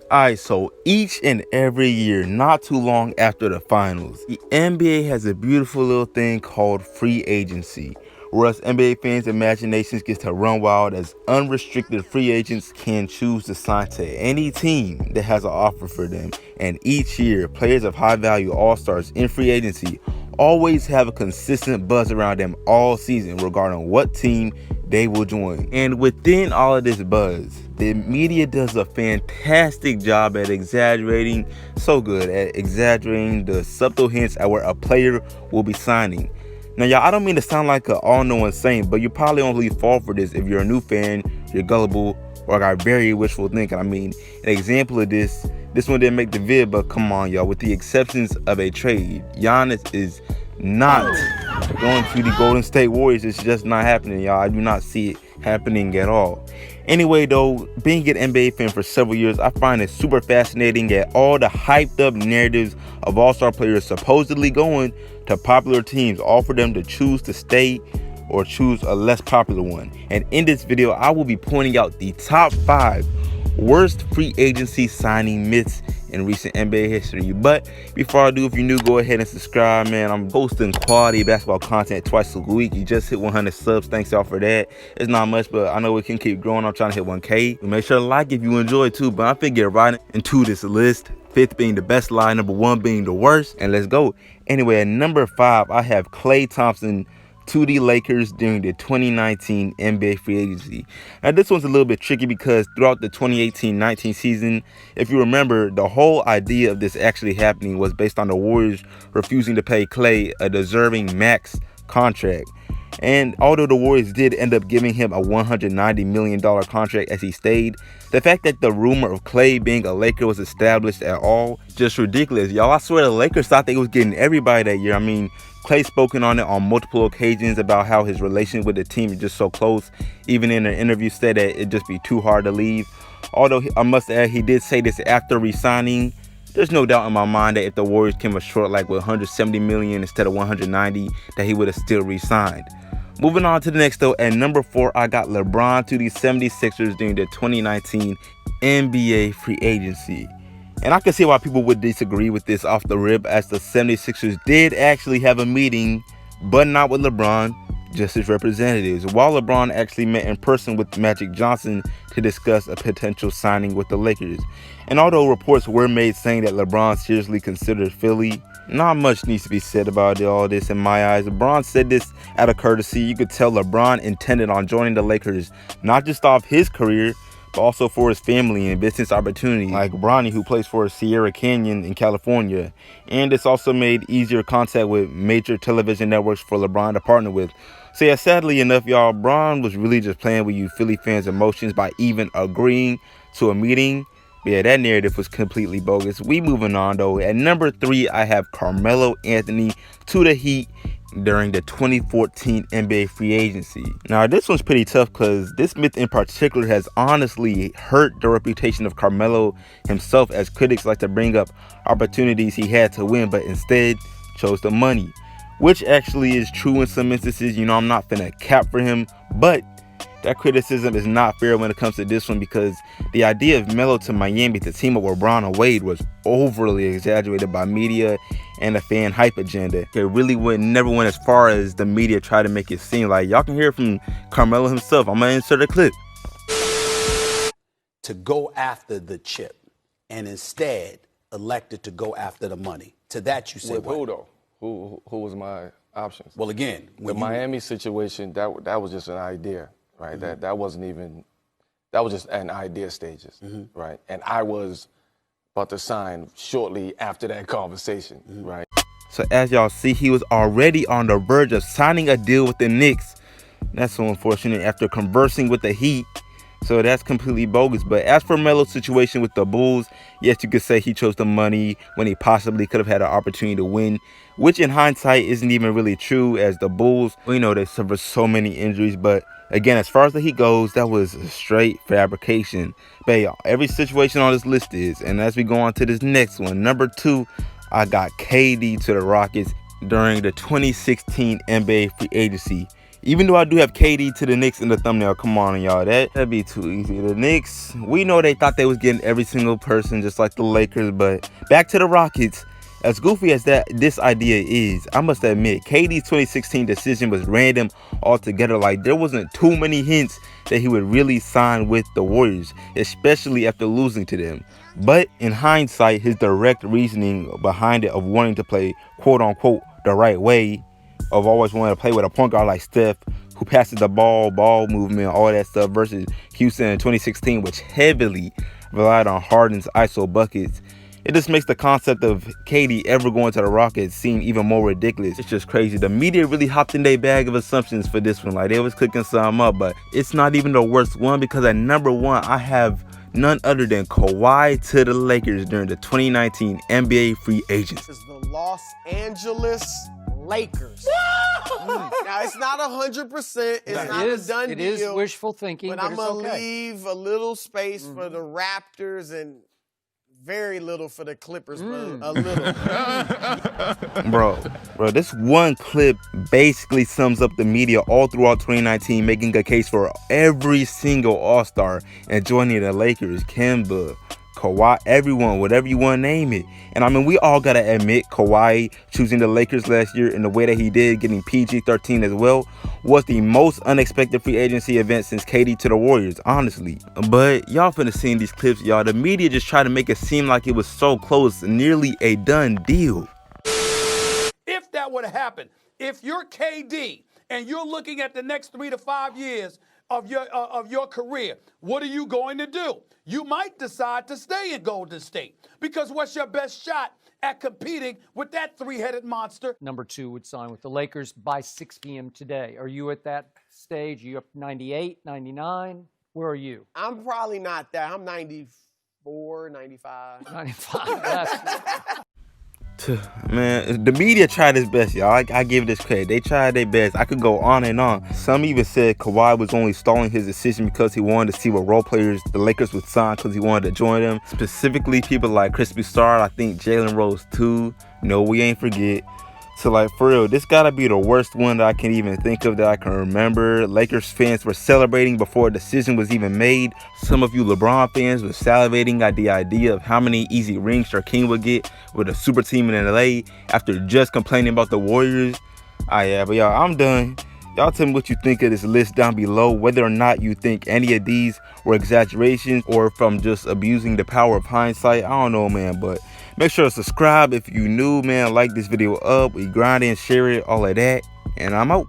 Alright, so each and every year, not too long after the finals, the NBA has a beautiful little thing called free agency, where us NBA fans' imaginations get to run wild as unrestricted free agents can choose to sign to any team that has an offer for them. And each year, players of high value all-stars in free agency always have a consistent buzz around them all season regarding what team they will join. And within all of this buzz, the media does a fantastic job at exaggerating the subtle hints at where a player will be signing. Now, y'all, I don't mean to sound like an all-knowing saint, but you probably only fall for this if you're a new fan, you're gullible, or got very wishful thinking. I mean, an example of this one didn't make the vid, but come on, y'all. With the exceptions of a trade, Giannis is not going to the Golden State Warriors. It's just not happening, y'all. I do not see it happening at all. Anyway, though, being an NBA fan for several years, I find it super fascinating at all the hyped up narratives of all-star players supposedly going to popular teams, all for them to choose to stay or choose a less popular one. And in this video, I will be pointing out the top 5 worst free agency signing myths in recent NBA history. But before I do, if you're new, go ahead and subscribe, man. I'm posting quality basketball content twice a week. You just hit 100 subs. Thanks y'all for that. It's not much, but I know we can keep growing. I'm trying to hit 1K. Make sure to like if you enjoy too. But I'm finna get right into this list. 5th being the best lie, number 1 being the worst, and let's go. Anyway, at number 5, I have Klay Thompson to the Lakers during the 2019 NBA free agency. Now, this one's a little bit tricky because throughout the 2018-19 season, if you remember, the whole idea of this actually happening was based on the Warriors refusing to pay Klay a deserving max contract. And although the Warriors did end up giving him a $190 million contract as he stayed, the fact that the rumor of Klay being a Laker was established at all, just ridiculous. Y'all, I swear the Lakers thought they was getting everybody that year. I mean, Klay spoken on it on multiple occasions about how his relation with the team is just so close. Even in an interview said that it'd just be too hard to leave. Although I must add, he did say this after resigning. There's no doubt in my mind that if the Warriors came up short like with $170 million instead of $190, that he would have still re-signed. Moving on to the next though, at number 4, I got LeBron to the 76ers during the 2019 NBA free agency. And I can see why people would disagree with this off the rip, as the 76ers did actually have a meeting, but not with LeBron, just his representatives, while LeBron actually met in person with Magic Johnson to discuss a potential signing with the Lakers. And although reports were made saying that LeBron seriously considered Philly, not much needs to be said about all this in my eyes. LeBron said this out of courtesy. You could tell LeBron intended on joining the Lakers, not just off his career, but also for his family and business opportunities, like Bronny, who plays for Sierra Canyon in California. And it's also made easier contact with major television networks for LeBron to partner with. So yeah, sadly enough, y'all, Bron was really just playing with you Philly fans' emotions by even agreeing to a meeting. But yeah, that narrative was completely bogus. We moving on though. At number 3, I have Carmelo Anthony to the Heat during the 2014 NBA free agency. Now, this one's pretty tough because this myth in particular has honestly hurt the reputation of Carmelo himself, as critics like to bring up opportunities he had to win, but instead chose the money, which actually is true in some instances. You know, I'm not finna cap for him, but that criticism is not fair when it comes to this one, because the idea of Melo to Miami to team up with Bron and Wade was overly exaggerated by media and a fan hype agenda. It really never went as far as the media tried to make it seem. Like, y'all can hear from Carmelo himself. I'm gonna insert a clip. To go after the chip and instead elected to go after the money. To that you say with what? who though? Who was my options? Well, again, the Miami situation, that was just an idea, right? Mm-hmm. That was just an idea stages, mm-hmm. right? And I was about to sign shortly after that conversation, mm-hmm. right? So as y'all see, he was already on the verge of signing a deal with the Knicks. That's so unfortunate after conversing with the Heat. So that's completely bogus. But as for Melo's situation with the Bulls, yes, you could say he chose the money when he possibly could have had an opportunity to win, which in hindsight isn't even really true, as the Bulls, you know, they suffered so many injuries. But again, as far as the Heat goes, that was a straight fabrication. But y'all, every situation on this list is. And as we go on to this next one, number 2, I got KD to the Rockets during the 2016 NBA free agency. Even though I do have KD to the Knicks in the thumbnail, come on, y'all, that'd be too easy. The Knicks, we know they thought they was getting every single person just like the Lakers, but back to the Rockets. As goofy as this idea is, I must admit, KD's 2016 decision was random altogether. Like, there wasn't too many hints that he would really sign with the Warriors, especially after losing to them. But in hindsight, his direct reasoning behind it of wanting to play quote-unquote the right way, of always wanting to play with a point guard like Steph, who passes the ball movement, all that stuff, versus Houston in 2016, which heavily relied on Harden's ISO buckets. It just makes the concept of KD ever going to the Rockets seem even more ridiculous. It's just crazy. The media really hopped in their bag of assumptions for this one. Like, they was cooking some up, but it's not even the worst one, because at number 1, I have none other than Kawhi to the Lakers during the 2019 NBA free agents. Is the Los Angeles Lakers. Now, it's not 100%. It's not a done deal. It is wishful thinking, but I'm going to leave a little space for the Raptors and very little for the Clippers, but a little. Bro, this one clip basically sums up the media all throughout 2019, making a case for every single All-Star and joining the Lakers. Kemba, Kawhi, everyone, whatever you want to name it. And I mean, we all got to admit, Kawhi choosing the Lakers last year in the way that he did, getting PG-13 as well, was the most unexpected free agency event since KD to the Warriors, honestly. But y'all finna see these clips, y'all. The media just tried to make it seem like it was so close, nearly a done deal. If that would have happened, if you're KD and you're looking at the next 3 to 5 years of your career, what are you going to do? You might decide to stay in Golden State, because what's your best shot at competing with that three-headed monster? Number 2 would sign with the Lakers by 6 p.m. today. Are you at that stage? Are you up 98, 99? Where are you? I'm probably not that. I'm 94, 95. 95. Man, the media tried its best, y'all. I give this credit. They tried their best. I could go on and on. Some even said Kawhi was only stalling his decision because he wanted to see what role players the Lakers would sign, because he wanted to join them. Specifically, people like Crispy Star, I think Jalen Rose too. No, we ain't forget. So, like, for real, this gotta be the worst one that I can even think of that I can remember. Lakers fans were celebrating before a decision was even made. Some of you LeBron fans were salivating at the idea of how many easy rings King would get with a super team in LA after just complaining about the Warriors. Yeah, but y'all, I'm done. Y'all tell me what you think of this list down below, whether or not you think any of these were exaggerations or from just abusing the power of hindsight. I don't know, man, but make sure to subscribe if you new, man. Like this video up. We grind in, share it, all of that. And I'm out.